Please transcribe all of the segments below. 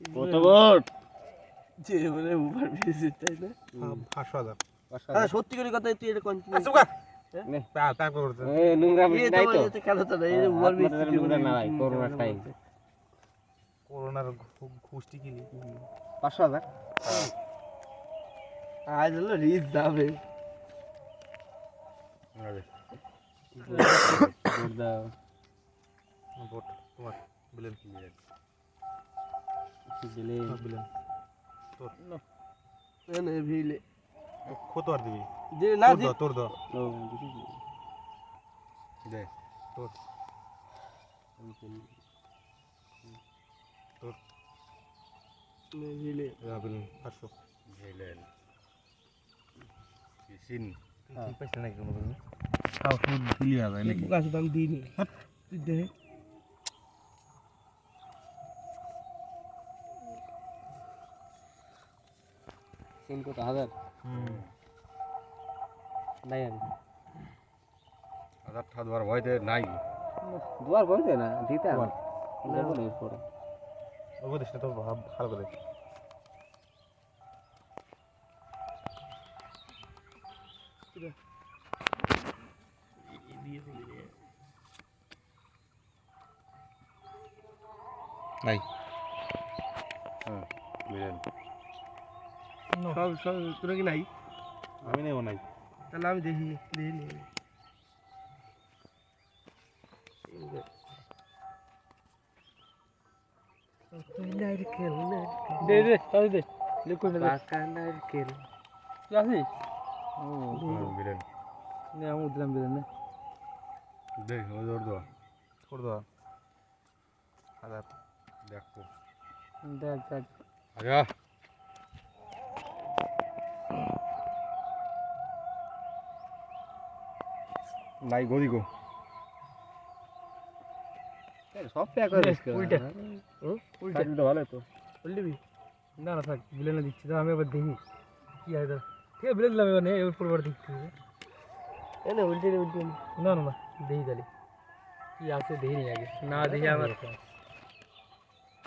কত ভোট যে মানে উপর বেশি তাই না 5,000 আচ্ছা সত্যি করে কথা তুই এটা কন্টিনিউ সুগা তারপর করতে এ নোংরা এই নাই তো তো খেলা তো না এই উপর বেশি নোংরা না ভাই করোনা টাইম করোনার ঘুষটি কিলি 500,000 আজ হলো রিচ যাবে ভোট দাও ভোট তোমার বিলেন দিলে বিলেন তোর না ভিলে কত আর দিবি যে না তোর দাও ও দিছি দে তোর তোর ভিলে বিলেন 500 দিলেন সিন ঠিক পাইছ নাকি কোনো বিলেন খাও ফুল ফিলিয়া যায় নাকি গাছ দাম দিইনি তুই দে সিন কত 1000 নাই আমি হাজার টাকা দেওয়ার ভয়তে নাই দুয়ার বলতে না দিতে হবে দেবো না এরপরে ওগো দেশটা তো ভালো করে নাই হ্যাঁ বিলেন সব তোরা কি নাই আমি নেব নাই তাহলে আমি দেখি নি দে দে তাই দে লিকুইড দে কাকানার কেল যাসি ও বিলেন নে আমি দিলাম দিলাম না দে ওর দাও করে দাও হাজার দেখো দেখ দেখ আরে নাই গদি গো সব প্যাক করে দিস উল্টা উল্টা উল্টা ভালো তো উল্টিবি না না থাক বিলে না দিচ্ছি তো আমি আবার দেখি কি হয় ঠিক আছে বিলে দিলাম এবার নে এবার পরবার দেখছি এ না উল্টে না না না দেখি তাহলে কি আছে দেখি নি আগে না দেখি আবার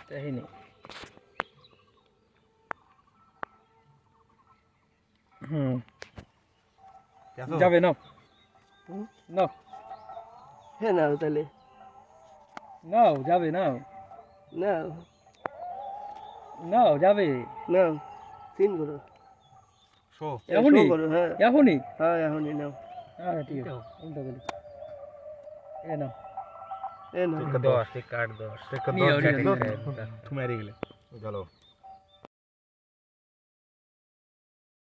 দেখি নি যাবে নাও নাও হ্যাঁ না তাহলে নাও যাবে নাও না নাও যাবে না সিন করো শো এখনই করো হ্যাঁ এখনই হ্যাঁ এখনই নাও হ্যাঁ ঠিক আছে উল্টা গেলে এ নাও এ না টিকা 10 টিকা 8 10 টিকা 10 তুমি হারিয়ে গেলে গেল